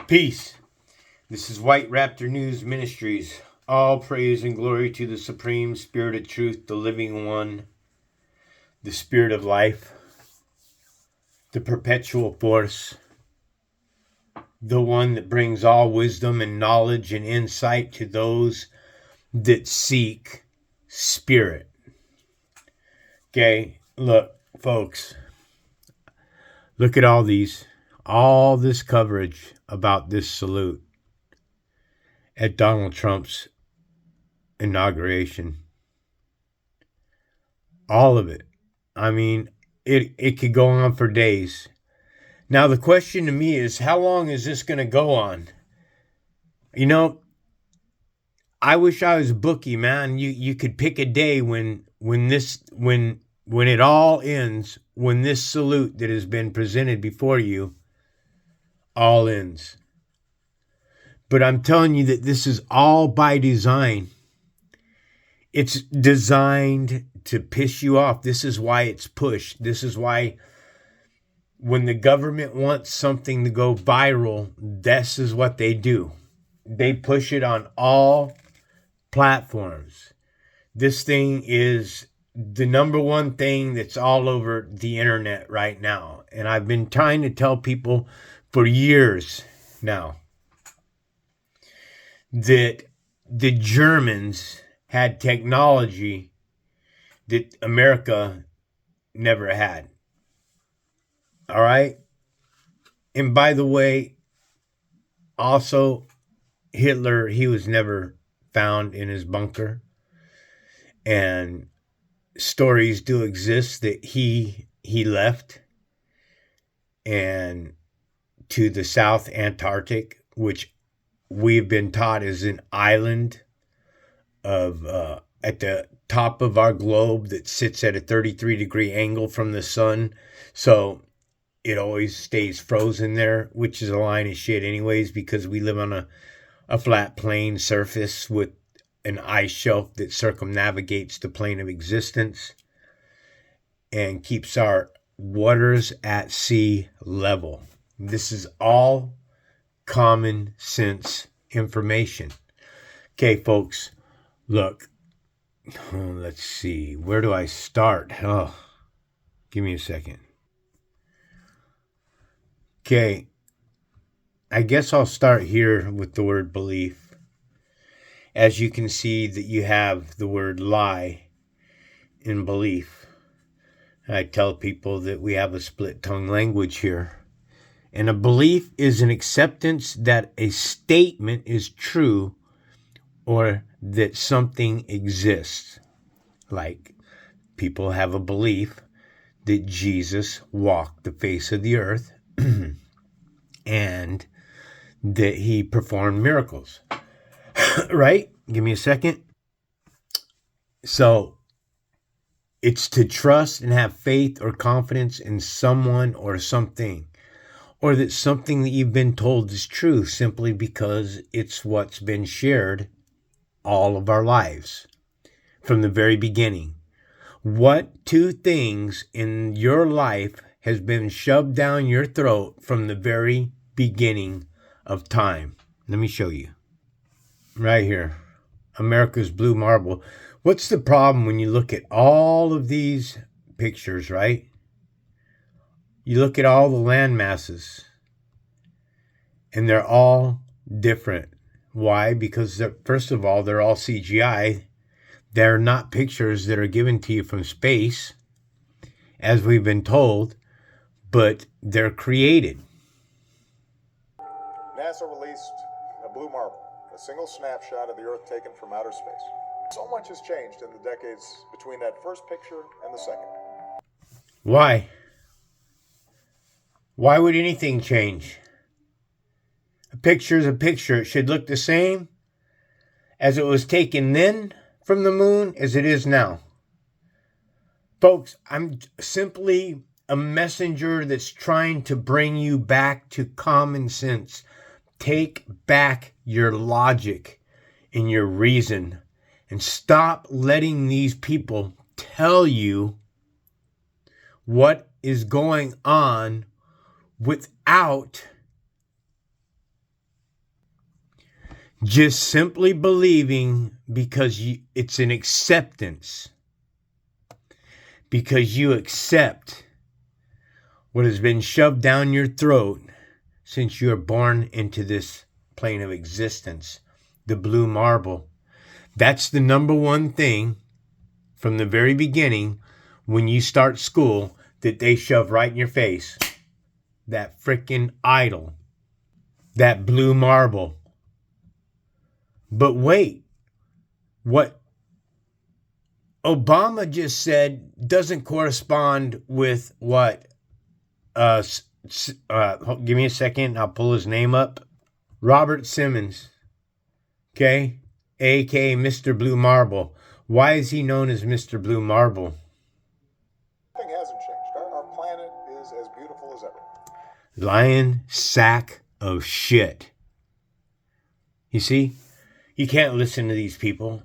Peace. This is White Raptor News Ministries. All praise and glory to the Supreme Spirit of Truth, the Living One, the Spirit of Life, the Perpetual Force, the one that brings all wisdom and knowledge and insight to those that seek Spirit. Okay, look, folks, look at all this coverage about this salute at Donald Trump's inauguration. All of it. I mean, it could go on for days. Now, the question to me is, how long is this going to go on? You know, I wish I was a bookie, man. You could pick a day when it all ends, when this salute that has been presented before you all ends. But I'm telling you that this is all by design. It's designed to piss you off. This is why it's pushed. This is why when the government wants something to go viral, this is what they do. They push it on all platforms. This thing is the number one thing that's all over the internet right now. And I've been trying to tell people for years now that the Germans had technology that America never had. All right? And by the way, also, Hitler, he was never found in his bunker. And stories do exist that he left and to the South Antarctic, which we've been taught is an island of at the top of our globe that sits at a 33-degree angle from the sun. So it always stays frozen there, which is a line of shit anyways, because we live on a flat plane surface with an ice shelf that circumnavigates the plane of existence and keeps our waters at sea level. This is all common sense information. Okay, folks, look. Let's see. Where do I start? Give me a second. Okay. I guess I'll start here with the word belief. As you can see that you have the word lie in belief. I tell people that we have a split tongue language here. And a belief is an acceptance that a statement is true or that something exists. Like people have a belief that Jesus walked the face of the earth and that he performed miracles. Right? Give me a second. So it's to trust and have faith or confidence in someone or something, or that something that you've been told is true simply because it's what's been shared all of our lives from the very beginning. What two things in your life has been shoved down your throat from the very beginning of time? Let me show you. Right here. America's blue marble. What's the problem when you look at all of these pictures, right? You look at all the land masses, and they're all different. Why? Because first of all, they're all CGI. They're not pictures that are given to you from space, as we've been told, but they're created. NASA released a blue marble, a single snapshot of the Earth taken from outer space. So much has changed in the decades between that first picture and the second. Why? Why would anything change? A picture is a picture. It should look the same as it was taken then from the moon as it is now. Folks, I'm simply a messenger that's trying to bring you back to common sense. Take back your logic and your reason and stop letting these people tell you what is going on without Just simply believing because it's an acceptance. Because you accept what has been shoved down your throat since you are born into this plane of existence, the blue marble. That's the number one thing from the very beginning when you start school that they shove right in your face. That freaking idol. That blue marble. But wait, what Obama just said doesn't correspond with what give me a second, I'll pull his name up. Robert Simmons, okay, aka Mr. Blue Marble. Why is he known as Mr. Blue Marble? Nothing hasn't changed. Our planet is as beautiful as ever. Lion sack of shit. You see, you can't listen to these people.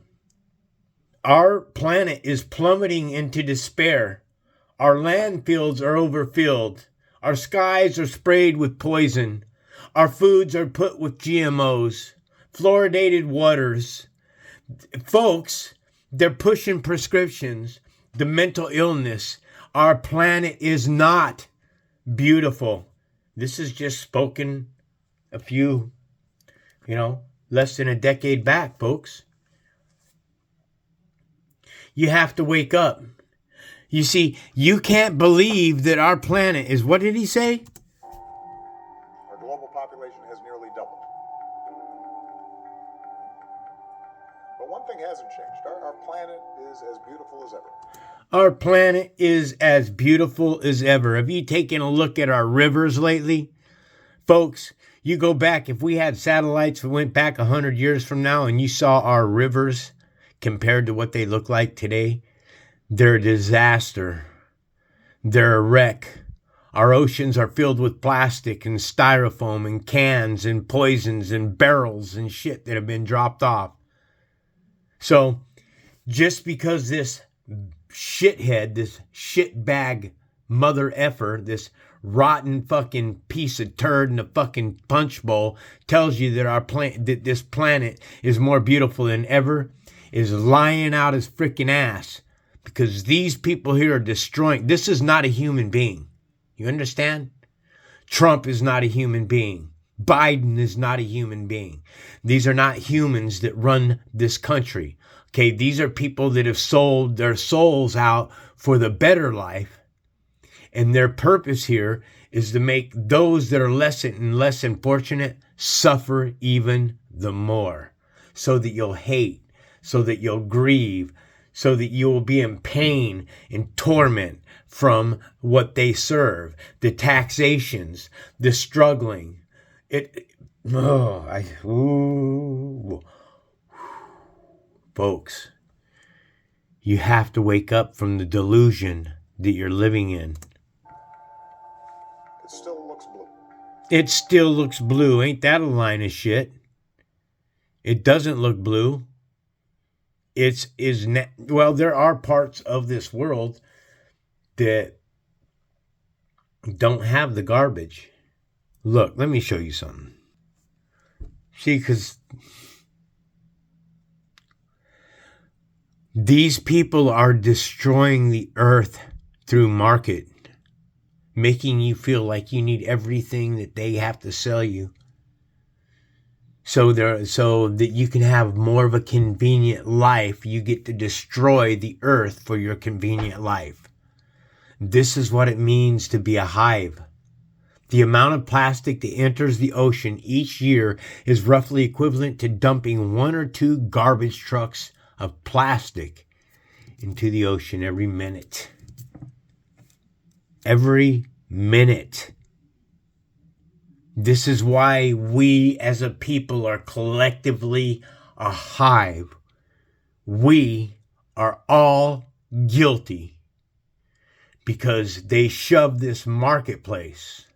Our planet is plummeting into despair. Our landfills are overfilled. Our skies are sprayed with poison. Our foods are put with GMOs, fluoridated waters. Folks, they're pushing prescriptions. The mental illness. Our planet is not beautiful. This is just spoken a few, less than a decade back, folks. You have to wake up. You see, you can't believe that our planet is, what did he say? Our global population has nearly doubled. But one thing hasn't changed. Our planet is as beautiful as ever. Our planet is as beautiful as ever. Have you taken a look at our rivers lately? Folks, you go back, if we had satellites that went back 100 years from now and you saw our rivers compared to what they look like today, they're a disaster. They're a wreck. Our oceans are filled with plastic and styrofoam and cans and poisons and barrels and shit that have been dropped off. So, just because this shithead, this shitbag mother effer, this rotten fucking piece of turd in a fucking punch bowl tells you that that this planet is more beautiful than ever, is lying out his freaking ass. Because these people here are destroying. This is not a human being. You understand? Trump is not a human being. Biden is not a human being. These are not humans that run this country. Okay, these are people that have sold their souls out for the better life. And their purpose here is to make those that are less and less unfortunate suffer even the more. So that you'll hate, so that you'll grieve, so that you will be in pain and torment from what they serve, the taxations, the struggling. Folks, you have to wake up from the delusion that you're living in. It still looks blue. It still looks blue. Ain't that a line of shit? It doesn't look blue. Well, there are parts of this world that don't have the garbage. Look, let me show you something. See, because these people are destroying the earth through market, making you feel like you need everything that they have to sell you. So that you can have more of a convenient life, you get to destroy the earth for your convenient life. This is what it means to be a hive. The amount of plastic that enters the ocean each year is roughly equivalent to dumping 1 or 2 garbage trucks of plastic into the ocean every minute. Every minute. This is why we as a people are collectively a hive. We are all guilty because they shove this marketplace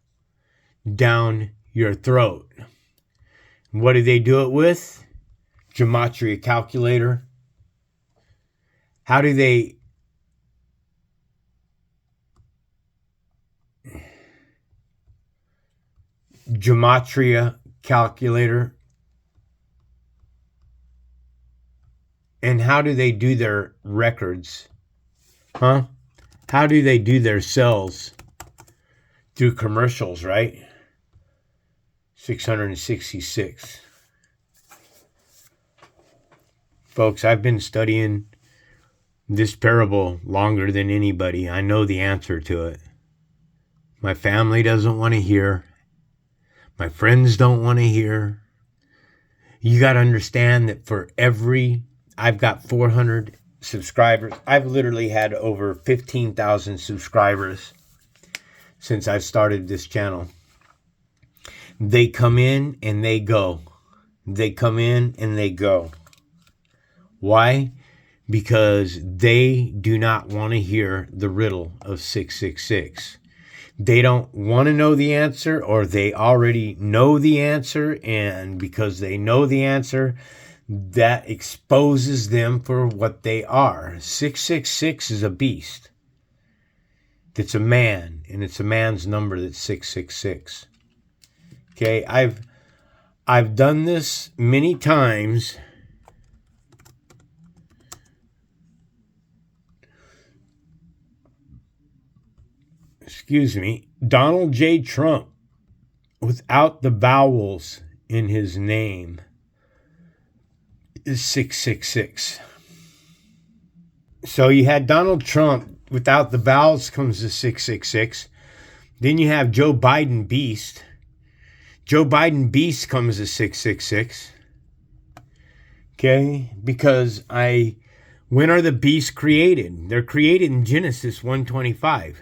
down your throat. What do they do it with? Gematria calculator. How do they gematria calculator? And how do they do their records? Huh? How do they do their sales? Through commercials, right? 666. Folks, I've been studying this parable longer than anybody. I know the answer to it. My family doesn't want to hear. My friends don't want to hear. You got to understand that for I've got 400 subscribers. I've literally had over 15,000 subscribers since I've started this channel. They come in and they go. They come in and they go. Why? Because they do not want to hear the riddle of 666. They don't want to know the answer, or they already know the answer, and because they know the answer, that exposes them for what they are. 666 is a beast. It's a man, and it's a man's number that's 666. Okay, I've done this many times. Excuse me, Donald J. Trump, without the vowels in his name, is 666. So you had Donald Trump, without the vowels comes to 666. Then you have Joe Biden Beast. Joe Biden Beast comes to 666. Okay, because when are the beasts created? They're created in Genesis 1:25.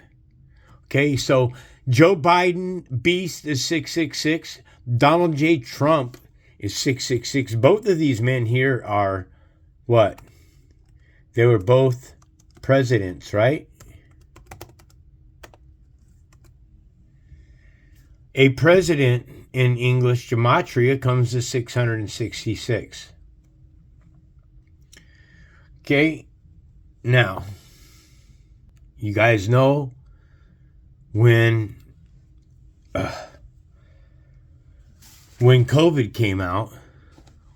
Okay, so Joe Biden Beast is 666. Donald J. Trump is 666. Both of these men here are what? They were both presidents, right? A president in English gematria comes to 666. Okay, now, you guys know when COVID came out,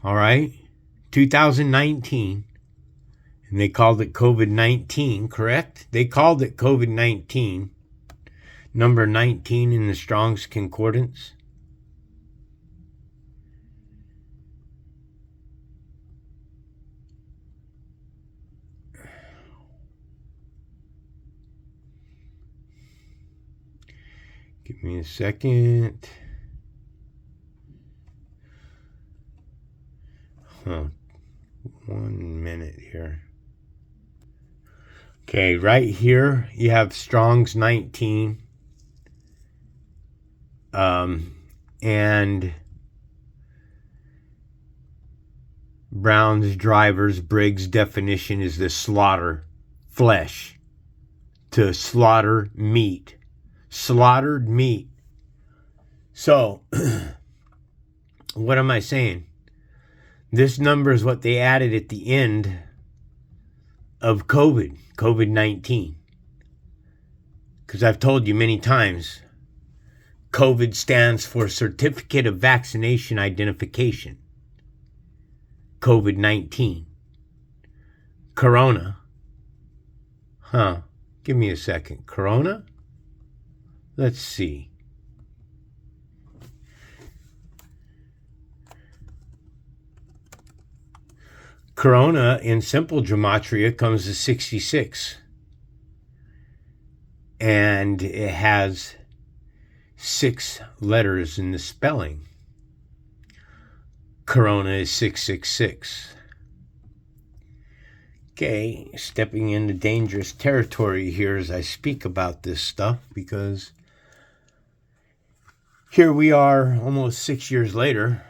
all right, 2019, and they called it COVID-19, correct? They called it COVID-19, number 19 in the Strong's Concordance. Give me a second. 1 minute here. Okay, right here you have Strong's 19. And Brown's Drivers Briggs definition is the slaughter flesh, to slaughter meat. Slaughtered meat. So, what am I saying? This number is what they added at the end of COVID-19. Because I've told you many times, COVID stands for Certificate of Vaccination Identification. COVID-19. Corona. Give me a second. Corona? Let's see. Corona in simple gematria comes to 66. And it has 6 letters in the spelling. Corona is 666. Okay, stepping into dangerous territory here as I speak about this stuff, because here we are almost 6 years later,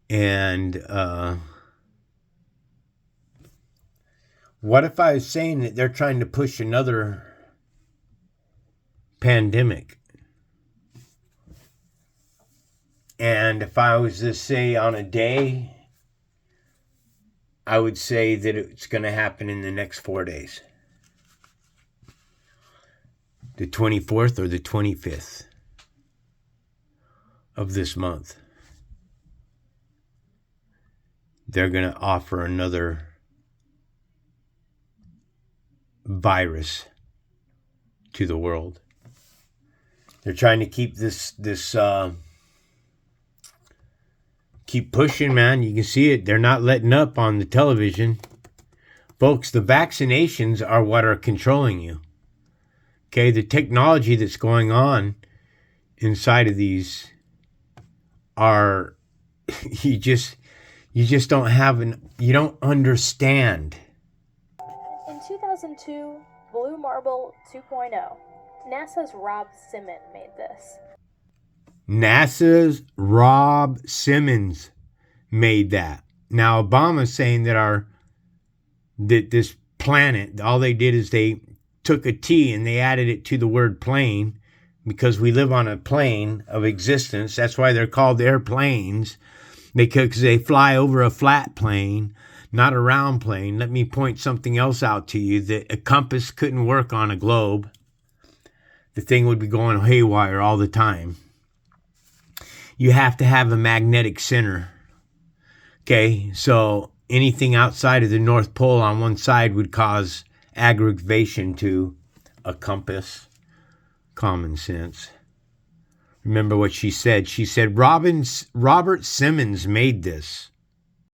and what if I was saying that they're trying to push another pandemic? And if I was to say on a day, I would say that it's going to happen in the next 4 days. The 24th or the 25th of this month. they're going to offer another virus to the world. They're trying to keep keep pushing, man. You can see it. They're not letting up on the television. Folks, the vaccinations are what are controlling you. Okay, the technology that's going on inside of these are, you just you don't understand. In 2002, Blue Marble 2.0, NASA's Rob Simmons made this. NASA's Rob Simmons made that. Now Obama's saying that this planet, all they did is they took a T and they added it to the word plane, because we live on a plane of existence. That's why they're called airplanes. Because they fly over a flat plane, not a round plane. Let me point something else out to you, that a compass couldn't work on a globe. The thing would be going haywire all the time. You have to have a magnetic center. Okay, so anything outside of the North Pole on one side would cause aggravation to a compass. Common sense. Remember what she said. She said, Robert Simmons made this.